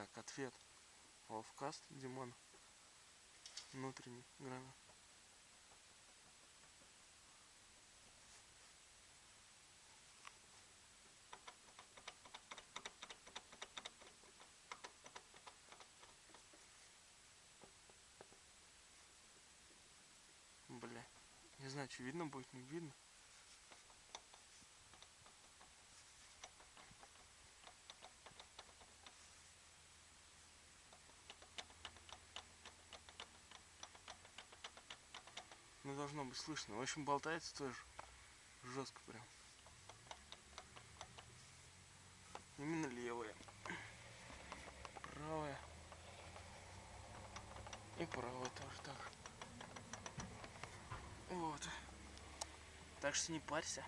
Так, ответ. Ловкаст, Димон. Внутренний гранат. Бля. Не знаю, что видно будет, не видно. Ну, должно быть слышно. В общем, болтается тоже жестко прям. Именно левая. Правая. И правая тоже так. Вот. Так что не парься.